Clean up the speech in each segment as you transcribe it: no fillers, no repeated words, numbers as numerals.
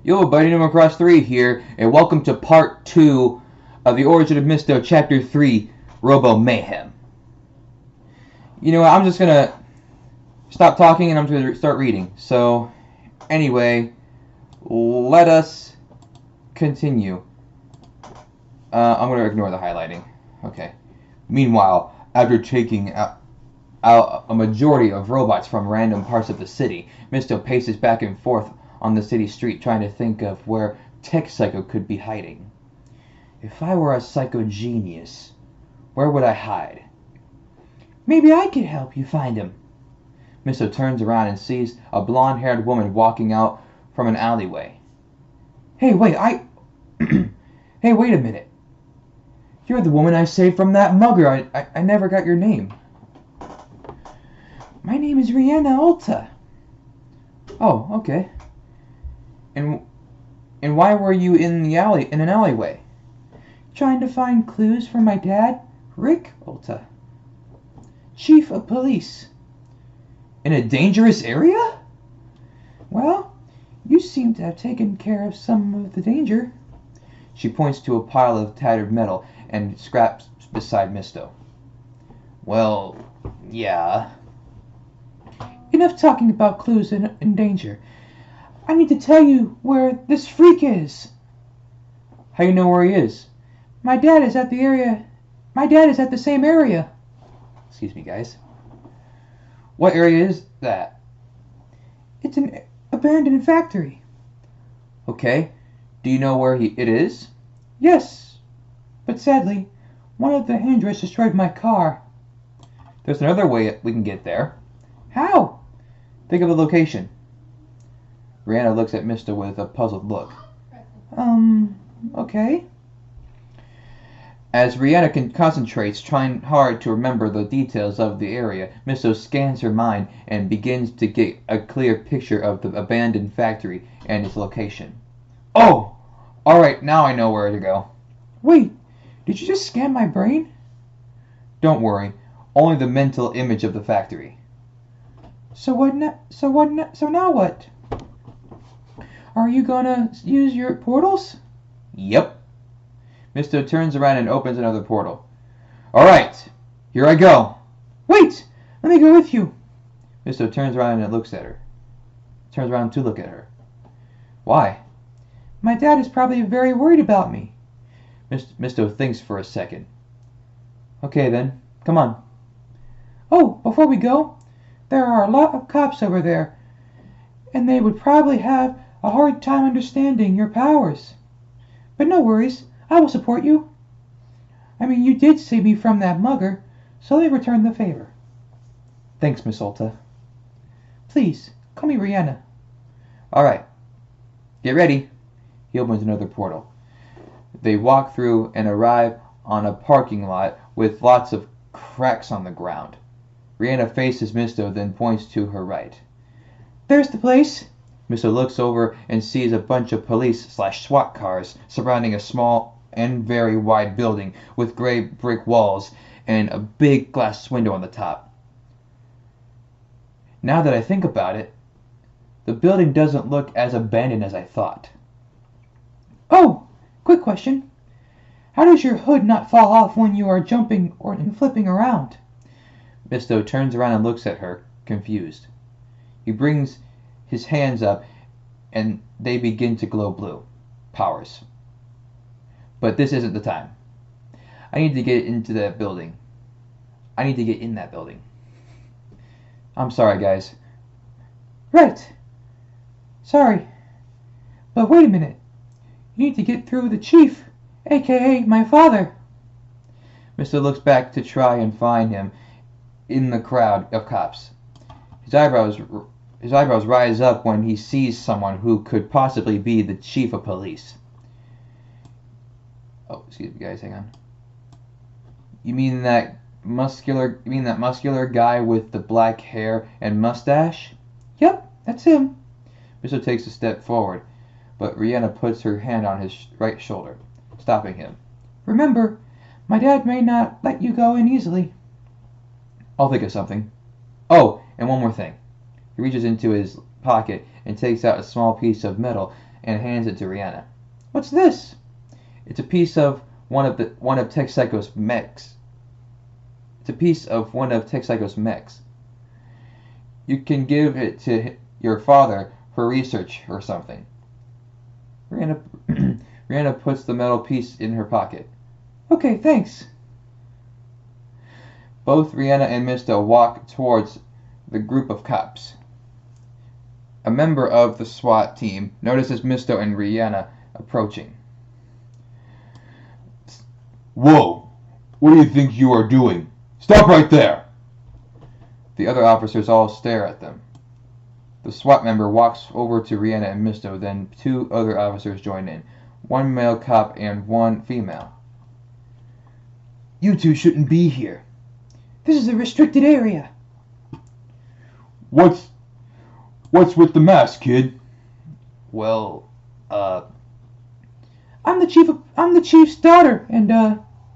Yo, Buddy Number Cross 3 here, and welcome to part 2 of the Origin of Mysto, Chapter 3, Robo Mayhem. You know what, I'm just gonna stop talking and I'm gonna start reading. So, anyway, let us continue. I'm gonna ignore the highlighting. Okay. Meanwhile, after taking out a majority of robots from random parts of the city, Mysto paces back and forth on the city street trying to think of where Tech Psycho could be hiding. If I were a psycho genius, where would I hide? Maybe I could help you find him. Mysto turns around and sees a blonde-haired woman walking out from an alleyway. Hey, wait, Hey, wait a minute. You're the woman I saved from that mugger. I never got your name. My name is Rihanna Ulta. Oh, okay. And why were you in an alleyway? Trying to find clues for my dad, Rick Ulta, Chief of Police. In a dangerous area? Well, you seem to have taken care of some of the danger. She points to a pile of tattered metal and scraps beside Mysto. Well, yeah. Enough talking about clues and danger. I need to tell you where this freak is. How you know where he is? My dad is at the same area. Excuse me, guys. What area is that? It's an abandoned factory. Okay. Do you know where it is? Yes. But sadly, one of the androids destroyed my car. There's another way we can get there. How? Think of the location. Rihanna looks at Mysto with a puzzled look. Okay. As Rihanna concentrates, trying hard to remember the details of the area, Mysto scans her mind and begins to get a clear picture of the abandoned factory and its location. Oh! Alright, now I know where to go. Wait, did you just scan my brain? Don't worry, only the mental image of the factory. So now what? Are you gonna use your portals? Yep. Mysto turns around and opens another portal. Alright, here I go. Wait! Let me go with you. Mysto turns around and looks at her. Turns around to look at her. Why? My dad is probably very worried about me. Mysto thinks for a second. Okay then, come on. Oh, before we go, there are a lot of cops over there, and they would probably have a hard time understanding your powers. But no worries, I will support you. I mean, you did save me from that mugger, so let me return the favor. Thanks, Miss Ulta. Please, call me Rihanna. Alright, get ready. He opens another portal. They walk through and arrive on a parking lot with lots of cracks on the ground. Rihanna faces Mysto, then points to her right. There's the place. Mysto looks over and sees a bunch of police/SWAT cars surrounding a small and very wide building with gray brick walls and a big glass window on the top. Now that I think about it, the building doesn't look as abandoned as I thought. Oh, quick question. How does your hood not fall off when you are jumping and flipping around? Mysto turns around and looks at her, confused. He brings his hands up and they begin to glow blue. Powers. But this isn't the time. I need to get into that building. I need to get in that building. I'm sorry, guys. Right. Sorry. But wait a minute. You need to get through the chief, aka my father. Mysto looks back to try and find him in the crowd of cops. His eyebrows rise up when he sees someone who could possibly be the chief of police. Oh, excuse me, guys, hang on. You mean that muscular guy with the black hair and mustache? Yep, that's him. Mysto takes a step forward, but Rihanna puts her hand on his right shoulder, stopping him. Remember, my dad may not let you go in easily. I'll think of something. Oh, and one more thing. He reaches into his pocket and takes out a small piece of metal and hands it to Rihanna. What's this? It's a piece of one of Texaco's mechs. It's a piece of one of Texaco's mechs. You can give it to your father for research or something. Rihanna puts the metal piece in her pocket. Okay, thanks. Both Rihanna and Mysto walk towards the group of cops. A member of the SWAT team notices Mysto and Rihanna approaching. Whoa! What do you think you are doing? Stop right there! The other officers all stare at them. The SWAT member walks over to Rihanna and Mysto, then two other officers join in. One male cop and one female. You two shouldn't be here. This is a restricted area. What's with the mask, kid? Well, I'm the chief's daughter, and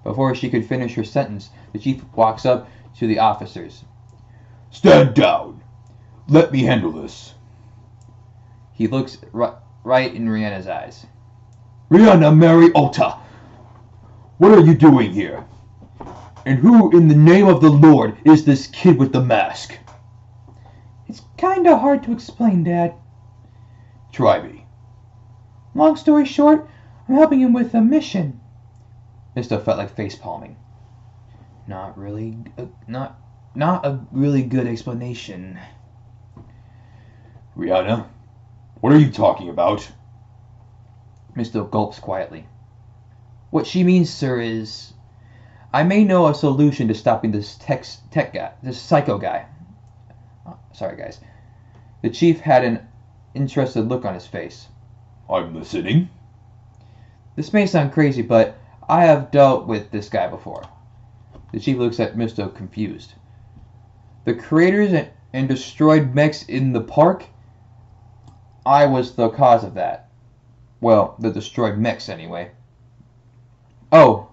Before she could finish her sentence, the chief walks up to the officers. Stand down. Let me handle this. He looks right in Rihanna's eyes. Rihanna Mariota, what are you doing here? And who in the name of the Lord is this kid with the mask? It's kinda hard to explain, Dad. Try me. Long story short, I'm helping him with a mission. Mysto felt like facepalming. Not a really good explanation. Rihanna, what are you talking about? Mysto gulps quietly. What she means, sir, is I may know a solution to stopping this tech guy, this psycho guy. Oh, sorry, guys. The chief had an interested look on his face. I'm listening. This may sound crazy, but I have dealt with this guy before. The chief looks at Mysto confused. The creators and destroyed mechs in the park? I was the cause of that. Well, the destroyed mechs anyway. Oh,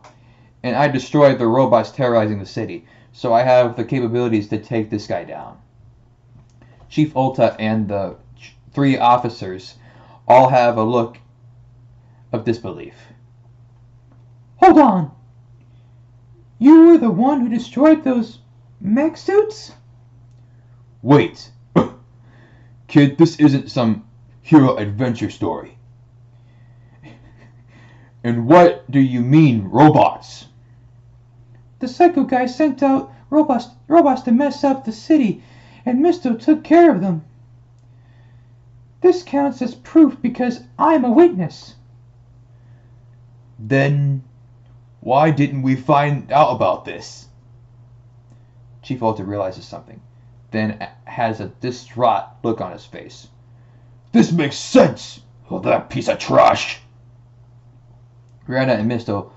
and I destroyed the robots terrorizing the city, so I have the capabilities to take this guy down. Chief Ulta and the three officers all have a look of disbelief. Hold on! You were the one who destroyed those mech suits? Wait. Kid, this isn't some hero adventure story. And what do you mean, robots? The psycho guy sent out robots to mess up the city, and Mysto took care of them. This counts as proof because I'm a witness. Then why didn't we find out about this? Chief Ulta realizes something, then has a distraught look on his face. This makes sense! Oh, that piece of trash! Rihanna and Mysto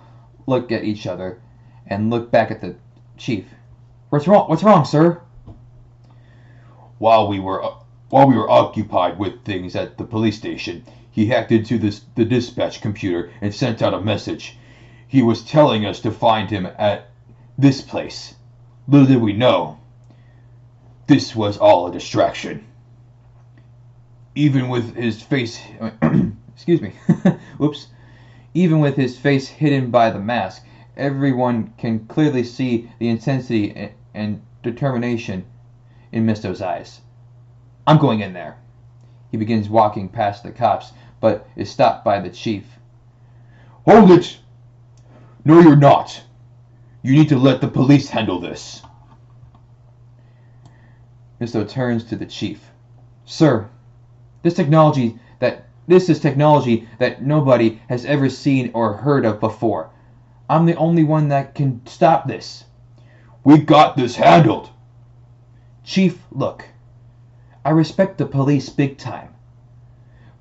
look at each other and look back at the chief. What's wrong, sir? While we were occupied with things at the police station, he hacked into the dispatch computer and sent out a message. He was telling us to find him at this place. Little did we know, this was all a distraction. Even with his face, excuse me, whoops. Even with his face hidden by the mask, everyone can clearly see the intensity and determination in Mysto's eyes. I'm going in there. He begins walking past the cops, but is stopped by the chief. Hold it! No, you're not. You need to let the police handle this. Mysto turns to the chief. Sir, this is technology that nobody has ever seen or heard of before. I'm the only one that can stop this. We got this handled. Chief, look. I respect the police big time,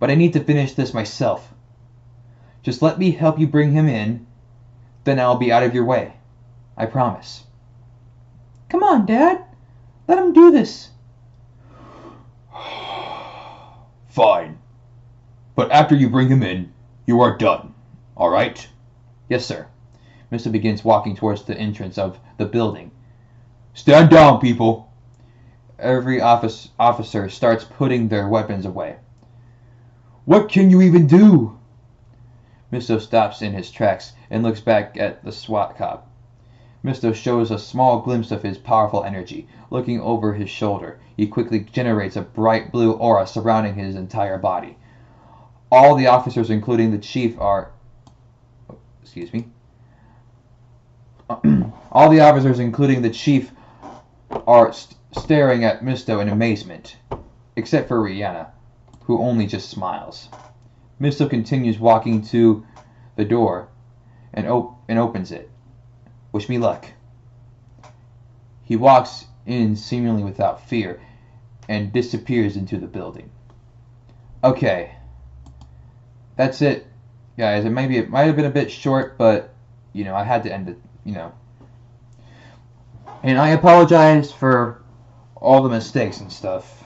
but I need to finish this myself. Just let me help you bring him in, then I'll be out of your way. I promise. Come on, Dad. Let him do this. Fine. But after you bring him in, you are done. All right? Yes, sir. Mysto begins walking towards the entrance of the building. Stand down, people. Every officer starts putting their weapons away. What can you even do? Mysto stops in his tracks and looks back at the SWAT cop. Mysto shows a small glimpse of his powerful energy. Looking over his shoulder, he quickly generates a bright blue aura surrounding his entire body. All the officers, including the chief, are... Excuse me. All the officers, including the chief, are staring at Mysto in amazement, except for Rihanna, who only just smiles. Mysto continues walking to the door and opens it. Wish me luck. He walks in seemingly without fear and disappears into the building. Okay. That's it, guys. It might have been a bit short, but I had to end it, And I apologize for all the mistakes and stuff.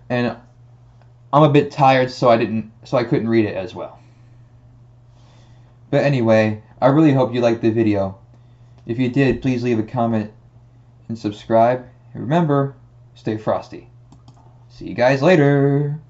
And I'm a bit tired, so I couldn't read it as well. But anyway, I really hope you liked the video. If you did, please leave a comment and subscribe. And remember, stay frosty. See you guys later.